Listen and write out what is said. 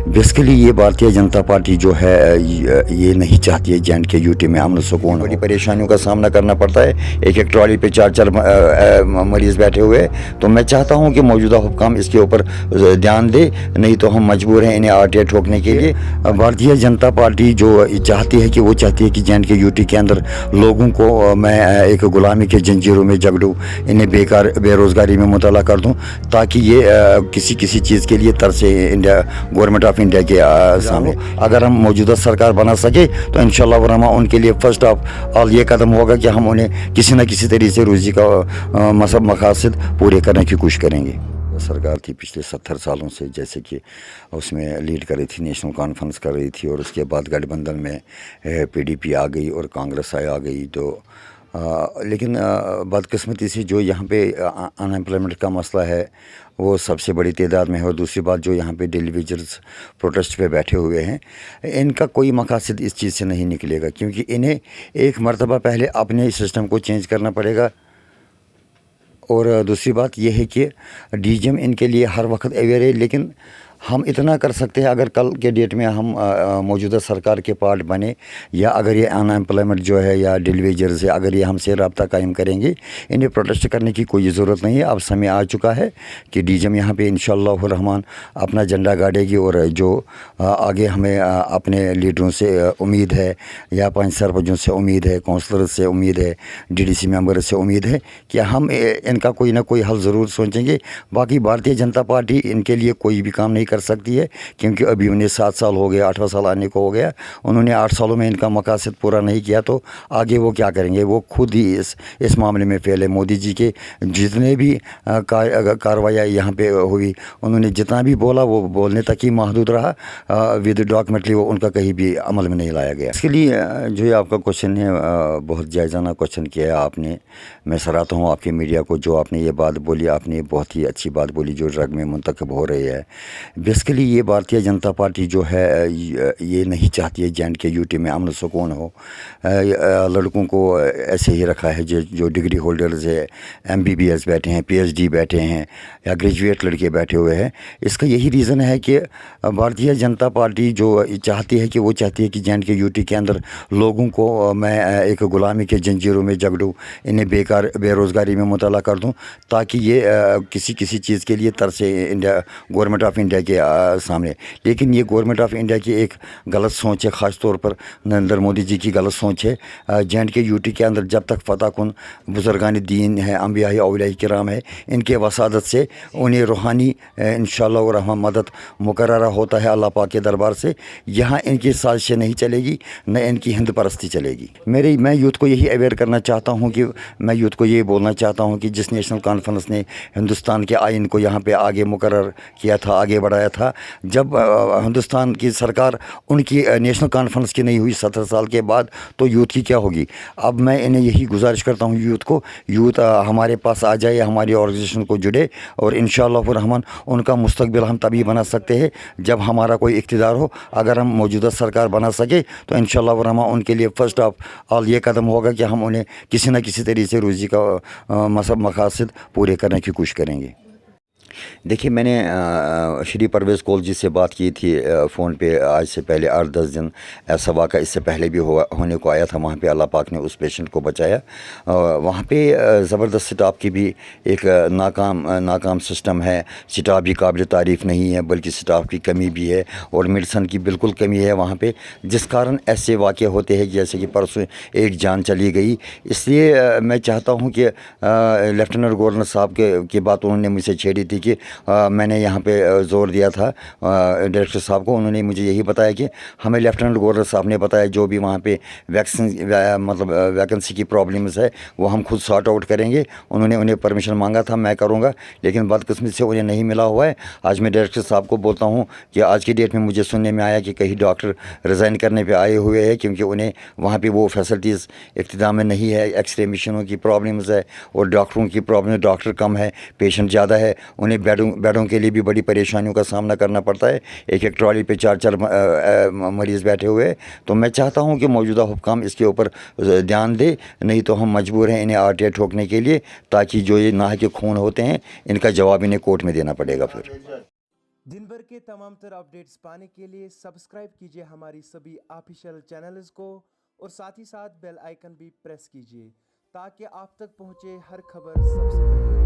Basically ये Bharatiya Janata party जो है ये नहीं चाहती है जे.एंड.के यूटी में अमन सुकून। बड़ी परेशानियों का सामना करना पड़ता है, एक एक ट्रॉली पे चार चार मरीज़ बैठे हुए हैं। तो मैं चाहता हूं कि मौजूदा हुक्काम इसके ऊपर ध्यान दे, नहीं तो हम मजबूर हैं इन्हें आरटीआई ठोकने के लिए। भारतीय जनता पार्टी जो चाहती है कि वो चाहती है कि जे.एंड.के यूटी के अंदर लोगों को मैं एक गुलामी के जंजीरों में जकड़ूँ, इन्हें बेरोज़गारी में मुबतला कर दूँ, ताकि ये किसी चीज़ के लिए तरसे इंडिया गवर्नमेंट ऑफ इंडिया के सामने। अगर हम मौजूदा सरकार बना सके तो इंशाअल्लाह रहमान उनके लिए फर्स्ट ऑफ ऑल ये कदम होगा कि हम उन्हें किसी न किसी तरीके से रोज़ी का मकसद पूरे करने की कोशिश करेंगे। सरकार थी पिछले 70 सालों से, जैसे कि उसमें लीड कर रही थी, नेशनल कॉन्फ्रेंस कर रही थी, और उसके बाद गठबंधन में पीडीपी आ गई और कांग्रेस आ गई। तो लेकिन बदकिस्मती से जो यहाँ पे अनएम्प्लॉयमेंट का मसला है वो सबसे बड़ी तादाद में है। और दूसरी बात, जो यहाँ पे डेली वेजर्स प्रोटेस्ट पे बैठे हुए हैं, इनका कोई मकसद इस चीज़ से नहीं निकलेगा, क्योंकि इन्हें एक मरतबा पहले अपने सिस्टम को चेंज करना पड़ेगा। और दूसरी बात यह है कि डीजीएम इनके लिए हर वक्त अवेयर है। लेकिन हम इतना कर सकते हैं, अगर कल के डेट में हम मौजूदा सरकार के पार्ट बने, या अगर ये अनएम्प्लॉयमेंट जो है या डेली वेजर्स है, अगर ये हमसे रब्ता कायम करेंगे, इन्हें प्रोटेस्ट करने की कोई ज़रूरत नहीं है। अब समय आ चुका है कि डीजीएम यहाँ पे इंशाअल्लाह रहमान अपना झंडा गाड़ेगी। और जो आगे हमें अपने लीडरों से उम्मीद है, या पंच सरपंचों से उम्मीद है, काउंसलर से उम्मीद है, डीडीसी मेंबर से उम्मीद है कि हम इनका कोई ना कोई हल ज़रूर सोचेंगे। बाकी भारतीय जनता पार्टी इनके लिए कोई भी काम नहीं कर सकती है, क्योंकि अभी उन्हें 7 साल हो गए, 8वां साल आने को हो गया। उन्होंने 8 सालों में इनका मकसद पूरा नहीं किया, तो आगे वो क्या करेंगे? वो खुद ही इस मामले में फेल है। मोदी जी के जितने भी कार्रवाइयाँ यहाँ पे हुई, उन्होंने जितना भी बोला वो बोलने तक ही महदूद रहा, विद डॉक्यूमेंट्री वो उनका कहीं भी अमल में नहीं लाया गया। इसके लिए जो ये आपका क्वेश्चन है बहुत जायज़ाना क्वेश्चन किया है आपने। मैं सराहता हूँ आपकी मीडिया को, जो आपने ये बात बोली, आपने बहुत ही अच्छी बात बोली जो ड्रग में मुंतकिब हो रही है। बेसिकली ये भारतीय जनता पार्टी जो है ये नहीं चाहती है जे.एंड.के यूटी में अमन सुकून हो। लड़कों को ऐसे ही रखा है जो डिग्री होल्डर्स है, एमबीबीएस बैठे हैं, पीएचडी बैठे हैं, या ग्रेजुएट लड़के बैठे हुए हैं। इसका यही रीज़न है कि भारतीय जनता पार्टी जो चाहती है कि वो चाहती है कि जे.एंड.के यूटी के अंदर लोगों को मैं एक गुलामी के जंजीरों में जकड़ूँ, इन्हें बेरोज़गारी में मुबतला कर दूँ, ताकि ये किसी चीज़ के लिए तरसे इंडिया गवर्नमेंट ऑफ इंडिया के सामने। लेकिन ये गवर्नमेंट ऑफ इंडिया की एक गलत सोच है, ख़ास तौर पर नरेंद्र मोदी जी की गलत सोच है। जे.एंड.के यूटी के अंदर जब तक फ़तह कुन बुज़ुर्गान दीन है, अम्बिया औलिया किराम है, इनके वसादत से उन्हें रूहानी इंशाअल्लाह रहमान मदद मुकर्रर होता है अल्लाह पाक के दरबार से। यहाँ इनकी साजिशें नहीं चलेगी, न इनकी हिंद परस्ती चलेगी। मैं यूथ को यही अवेयर करना चाहता हूँ कि मैं यूथ को ये बोलना चाहता हूँ कि जिस नेशनल कॉन्फ्रेंस ने हिंदुस्तान के आइन को यहाँ पे आगे मुकर्रर किया था, आगे बढ़ाया था, जब हिंदुस्तान की सरकार उनकी नेशनल कॉन्फ्रेंस की नहीं हुई 70 साल के बाद, तो यूथ की क्या होगी? अब मैं इन्हें यही गुजारिश करता हूँ यूथ हमारे पास आ जाए, हमारी ऑर्गेनाइजेशन को जुड़े, और इंशाअल्लाह रहमान उनका मुस्तकबिल हम तभी बना सकते हैं जब हमारा कोई इक़्तिदार हो। अगर हम मौजूदा सरकार बना सके तो इंशाअल्लाह रहमान उनके लिए फर्स्ट ऑफ ऑल ये कदम होगा कि हम उन्हें किसी न किसी तरीके से रोज़ी का मकसद पूरे करने की कोशिश करेंगे। देखिए, मैंने श्री परवेज़ कौल जी से बात की थी फ़ोन पे आज से पहले 8-10 दिन। ऐसा वाक़ा इससे पहले भी होने को आया था। वहाँ पे अल्लाह पाक ने उस पेशेंट को बचाया। वहाँ पे ज़बरदस्त स्टाफ की भी एक नाकाम सिस्टम है। स्टाफ भी काबिल तारीफ़ नहीं है, बल्कि स्टाफ की कमी भी है, और मेडिसन की बिल्कुल कमी है वहाँ पे, जिस कारण ऐसे वाक़े होते हैं जैसे कि परसों एक जान चली गई। इसलिए मैं चाहता हूँ कि लेफ्टिनेंट गवर्नर साहब की बात उन्होंने मुझसे छेड़ी थी कि मैंने यहाँ पे ज़ोर दिया था डायरेक्टर साहब को। उन्होंने मुझे यही बताया कि हमें लेफ्टिनेंट गवर्नर साहब ने बताया जो भी वहाँ पे वैकेंसी की प्रॉब्लम्स है वो हम खुद सॉर्ट आउट करेंगे। उन्हें परमिशन मांगा था, मैं करूँगा, लेकिन बदकिस्मती से उन्हें नहीं मिला हुआ है। आज मैं डायरेक्टर साहब को बोलता हूँ कि आज की डेट में मुझे सुनने में आया कि कई डॉक्टर रिज़ाइन करने पर आए हुए हैं, क्योंकि उन्हें वहाँ पर वो फैसिलिटीज़ इख्तियार में नहीं है। एक्सरे मशीनों की प्रॉब्लम्स है, और डॉक्टरों की प्रॉब्लम, डॉक्टर कम है, पेशेंट ज़्यादा है। उन्हें बेडों के लिए भी बड़ी परेशानियों का सामना करना पड़ता है, एक एक ट्रॉली पे चार चार मरीज़ बैठे हुए हैं। तो मैं चाहता हूं कि मौजूदा हुक्काम इसके ऊपर ध्यान दे, नहीं तो हम मजबूर हैं इन्हें आरटीआई ठोकने के लिए, ताकि जो ये नाहक खून होते हैं इनका जवाब इन्हें कोर्ट में देना पड़ेगा। फिर दिन भर के तमाम तर अपडेट्स पाने के लिए सब्सक्राइब कीजिए हमारी सभी ऑफिशियल चैनल्स को और साथ ही साथ बेल आइकन भी प्रेस कीजिए ताकि आप तक पहुंचे हर खबर सबसे पहले।